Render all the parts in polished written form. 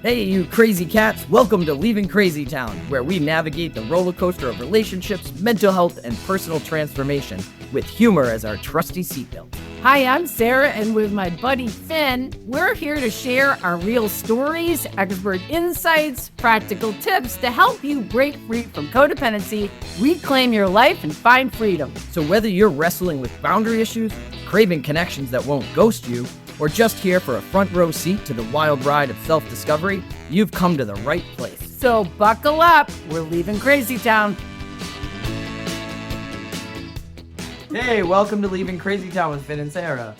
Hey, you crazy cats! Welcome to Leaving Crazy Town, where we navigate the roller coaster of relationships, mental health, and personal transformation with humor as our trusty seatbelt. Hi, I'm Sarah, and with my buddy Finn, we're here to share our real stories, expert insights, practical tips to help you break free from codependency, reclaim your life, and find freedom. So whether you're wrestling with boundary issues, craving connections that won't ghost you, or just here for a front row seat to the wild ride of self-discovery, you've come to the right place. So buckle up, we're leaving Crazy Town. Hey, welcome to Leaving Crazy Town with Finn and Sarah.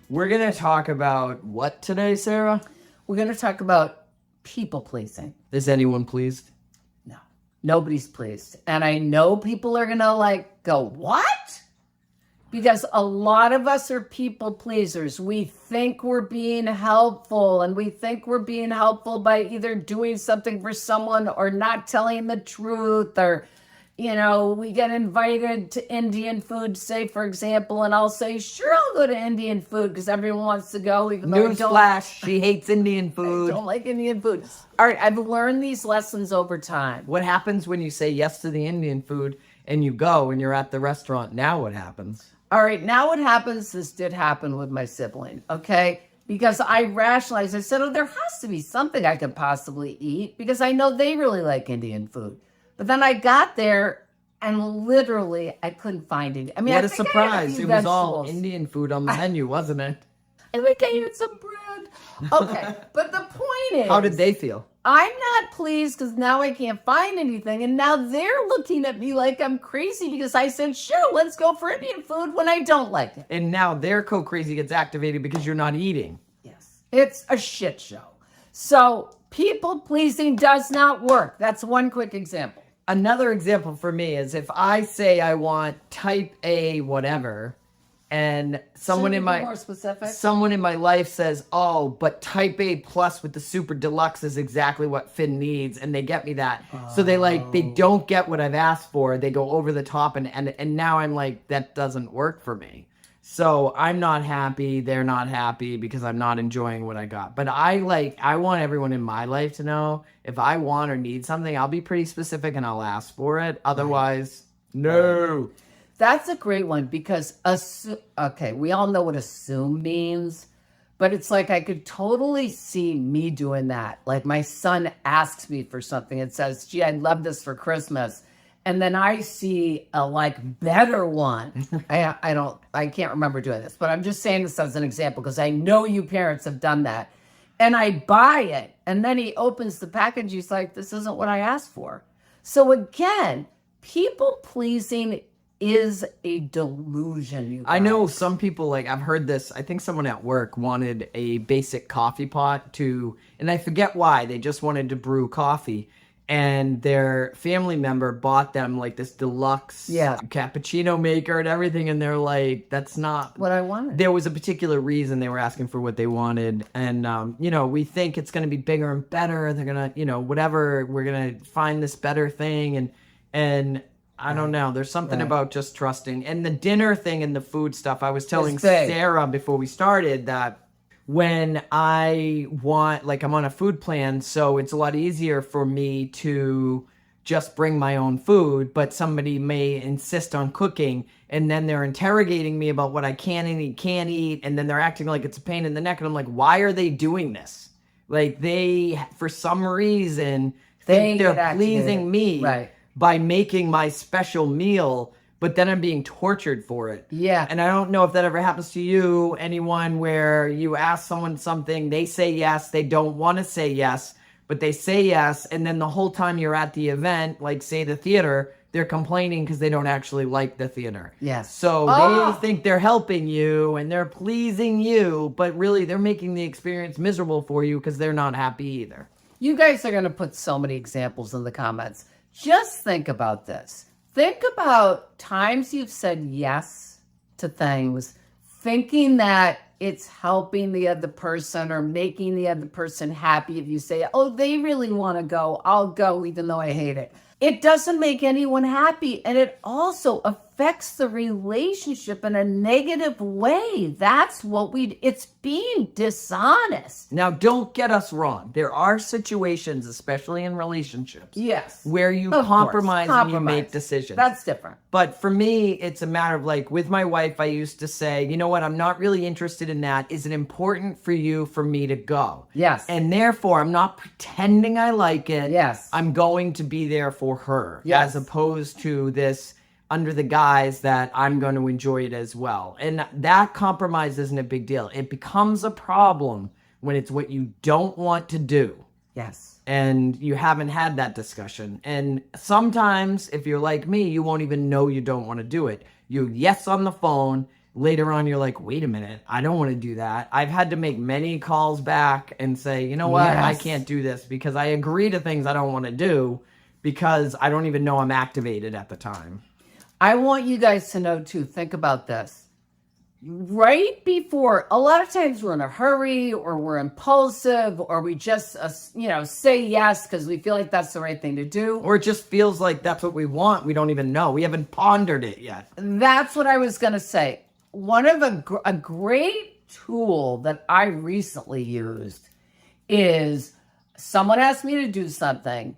We're going to talk about what today, Sarah? We're going to talk about people pleasing. Is anyone pleased? No, nobody's pleased. And I know people are going to go, what? Because a lot of us are people pleasers. We think we're being helpful, and we think we're being helpful by either doing something for someone or not telling the truth, or, we get invited to Indian food, say, for example, and I'll say, sure, I'll go to Indian food because everyone wants to go. Newsflash, she hates Indian food. I don't like Indian food. All right, I've learned these lessons over time. What happens when you say yes to the Indian food and you go and you're at the restaurant? Now what happens? All right, now what happens, this did happen with my sibling, okay? Because I rationalized, I said, there has to be something I could possibly eat because I know they really like Indian food. But then I got there and literally I couldn't find it. What a surprise. It was all Indian food on the menu, wasn't it? I think I ate some bread. Okay, but the point is... How did they feel? I'm not pleased because now I can't find anything. And now they're looking at me like I'm crazy because I said, sure, let's go for Indian food when I don't like it. And now their co-crazy gets activated because you're not eating. Yes. It's a shit show. So people pleasing does not work. That's one quick example. Another example for me is if I say I want type A whatever, and someone in my life says, oh, but type A plus with the super deluxe is exactly what Finn needs, and they get me that. So they don't get what I've asked for. They go over the top, and now I'm like, that doesn't work for me. So I'm not happy, they're not happy because I'm not enjoying what I got. But I want everyone in my life to know if I want or need something, I'll be pretty specific and I'll ask for it. Otherwise, no. That's a great one because, we all know what assume means, but it's like I could totally see me doing that. Like my son asks me for something and says, gee, I'd love this for Christmas. And then I see a better one. I can't remember doing this, but I'm just saying this as an example because I know you parents have done that. And I buy it. And then he opens the package. He's like, this isn't what I asked for. So again, people pleasing is a delusion. You guys. I know some people, I've heard this, I think someone at work wanted a basic coffee pot and I forget why, they just wanted to brew coffee. And their family member bought them this deluxe cappuccino maker and everything. And they're like, that's not what I wanted. There was a particular reason they were asking for what they wanted. And, we think it's going to be bigger and better. They're going to, whatever, we're going to find this better thing. And I don't know. There's something about just trusting. And the dinner thing and the food stuff, I was telling Sarah before we started that when I want, I'm on a food plan, so it's a lot easier for me to just bring my own food, but somebody may insist on cooking, and then they're interrogating me about what I can and can't eat, and then they're acting like it's a pain in the neck, and I'm like, why are they doing this? They, for some reason, think they're pleasing me by making my special meal, but then I'm being tortured for it. Yeah. And I don't know if that ever happens to you, anyone, where you ask someone something, they say yes, they don't want to say yes, but they say yes, and then the whole time you're at the event, say the theater, they're complaining because they don't actually like the theater. Yes. So they think they're helping you and they're pleasing you, but really they're making the experience miserable for you because they're not happy either. You guys are going to put so many examples in the comments. Just think about this. Think about times you've said yes to things, thinking that it's helping the other person or making the other person happy if you say, oh, they really want to go, I'll go even though I hate it. It doesn't make anyone happy, and it also affects the relationship in a negative way. That's what it's being dishonest. Now, don't get us wrong. There are situations, especially in relationships, Yes. where you Of course. compromise and you make Compromise. decisions. That's different. But for me, it's a matter of like with my wife, I used to say, you know what, I'm not really interested in that. Is it important for you for me to go? Yes. And therefore, I'm not pretending I like it. Yes. I'm going to be there for her. Yes. As opposed to this under the guise that I'm going to enjoy it as well. And that compromise isn't a big deal. It becomes a problem when it's what you don't want to do. Yes. And you haven't had that discussion. And sometimes, if you're like me, you won't even know you don't want to do it. You yes on the phone. Later on, you're like, wait a minute, I don't want to do that. I've had to make many calls back and say, you know what, I Yes. can't do this because I agree to things I don't want to do because I don't even know I'm activated at the time. I want you guys to know too, think about this. Right before, a lot of times we're in a hurry or we're impulsive or we just, say yes because we feel like that's the right thing to do. Or it just feels like that's what we want. We don't even know. We haven't pondered it yet. That's what I was going to say. One of a great tool that I recently used is someone asked me to do something.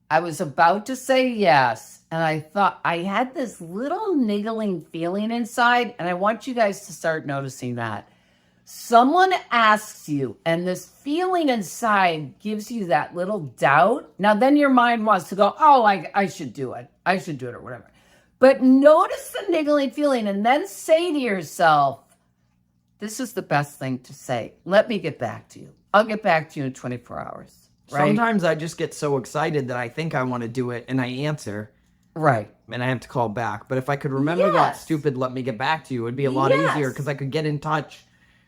I was about to say yes, and I thought I had this little niggling feeling inside, and I want you guys to start noticing that. Someone asks you, and this feeling inside gives you that little doubt. Now, then your mind wants to go, oh, I should do it. I should do it or whatever. But notice the niggling feeling and then say to yourself, this is the best thing to say. Let me get back to you. I'll get back to you in 24 hours. Right? Sometimes I just get so excited that I think I want to do it and I answer. Right. And I have to call back. But if I could remember that Yes. stupid let me get back to you, it'd be a lot Yes. easier because I could get in touch.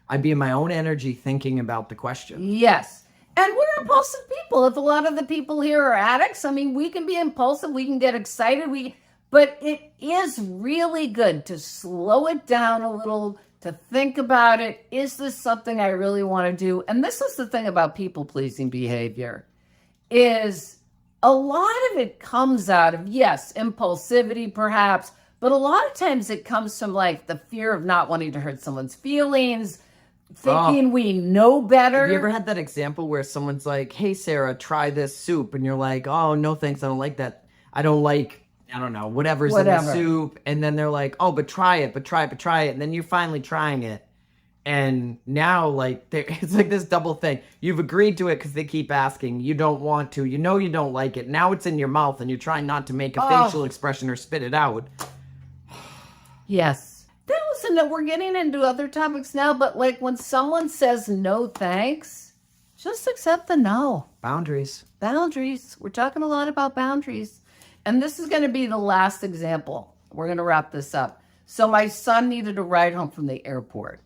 I'd be in my own energy thinking about the question. Yes. And we're impulsive people. If a lot of the people here are addicts, I mean, we can be impulsive. We can get excited. But it is really good to slow it down a little, to think about it. Is this something I really want to do? And this is the thing about people-pleasing behavior, is a lot of it comes out of, yes, impulsivity perhaps, but a lot of times it comes from like the fear of not wanting to hurt someone's feelings, thinking we know better. Have you ever had that example where someone's like, hey, Sarah, try this soup. And you're like, oh, no, thanks. I don't like that. I don't like, I don't know, whatever's in the soup. And then they're like, oh, but try it. And then you're finally trying it. And now, like, it's like this double thing. You've agreed to it because they keep asking. You don't want to. You know you don't like it. Now it's in your mouth and you're trying not to make a facial expression or spit it out. Yes. Listen, we're getting into other topics now, but like when someone says no thanks, just accept the no. Boundaries. Boundaries. We're talking a lot about boundaries. And this is going to be the last example. We're going to wrap this up. So my son needed a ride home from the airport.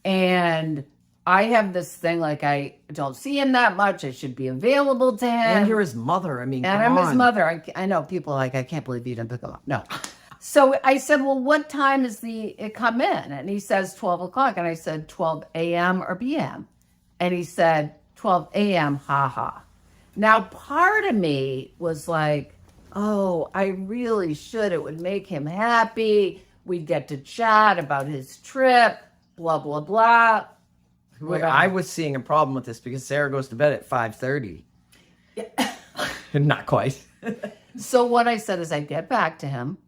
And I have this thing, like I don't see him that much. I should be available to him. And you're his mother. I mean, and come I'm his on. mother. I know people are like, I can't believe you didn't pick him up. No. So I said, well, what time is it come in? And he says 12 o'clock. And I said, 12 a.m. or p.m.? And he said, 12 a.m., haha. Now, part of me was like, oh, I really should. It would make him happy. We'd get to chat about his trip, blah, blah, blah. I was seeing a problem with this because Sarah goes to bed at 5:30. Not quite. So what I said is I'd get back to him.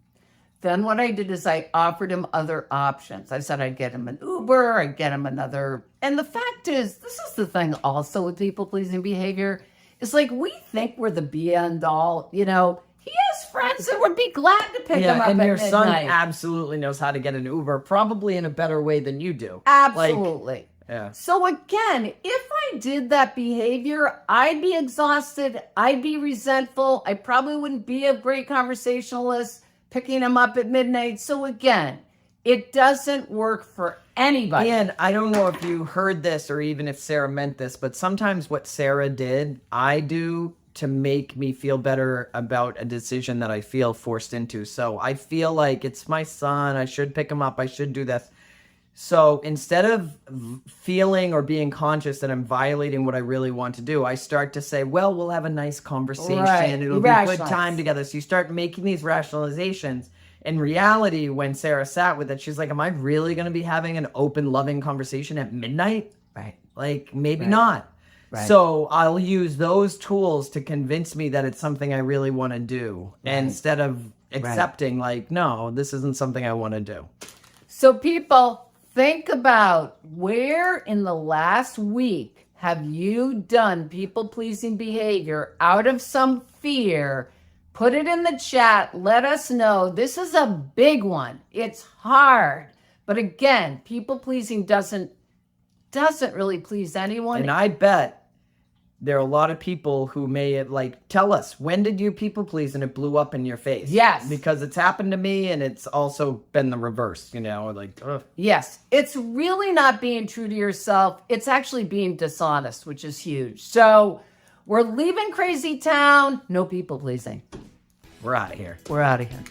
Then what I did is I offered him other options. I said I'd get him an Uber, I'd get him another. And the fact is, this is the thing also with people-pleasing behavior. It's like we think we're the be and all, He has friends that would be glad to pick him up and at your son midnight. absolutely knows how to get an Uber, probably in a better way than you do. Absolutely. Yeah. So again, if I did that behavior, I'd be exhausted. I'd be resentful. I probably wouldn't be a great conversationalist picking him up at midnight. So again, it doesn't work for anybody. And I don't know if you heard this or even if Sarah meant this, but sometimes what Sarah did, I do to make me feel better about a decision that I feel forced into. So I feel like it's my son. I should pick him up. I should do this. So instead of feeling or being conscious that I'm violating what I really want to do, I start to say, well, we'll have a nice conversation. Right. It'll be a good Rationalize. time together. So you start making these rationalizations. In reality, when Sarah sat with it, she's like, am I really going to be having an open, loving conversation at midnight? Right. Like, maybe Right. not. Right. So I'll use those tools to convince me that it's something I really want to do, instead of accepting, like, no, this isn't something I want to do. So people, think about where in the last week have you done people-pleasing behavior out of some fear? Put it in the chat. Let us know. This is a big one. It's hard. But again, people-pleasing doesn't really please anyone. And I bet there are a lot of people who may like tell us, when did you people please and it blew up in your face? Yes. Because it's happened to me, and it's also been the reverse, like, ugh. Yes, it's really not being true to yourself. It's actually being dishonest, which is huge. So we're leaving Crazy Town. No people pleasing. We're out of here. We're out of here.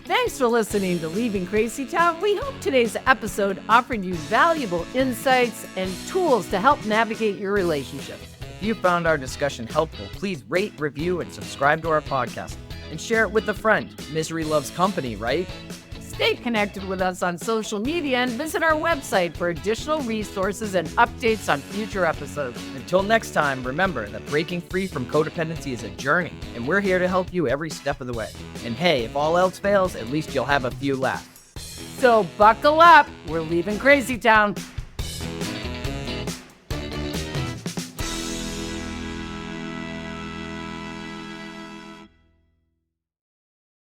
Thanks for listening to Leaving Crazy Town. We hope today's episode offered you valuable insights and tools to help navigate your relationships. If you found our discussion helpful, please rate, review, and subscribe to our podcast. And share it with a friend. Misery loves company, right? Stay connected with us on social media and visit our website for additional resources and updates on future episodes. Until next time, remember that breaking free from codependency is a journey, and we're here to help you every step of the way. And hey, if all else fails, at least you'll have a few laughs. So buckle up. We're leaving Crazy Town.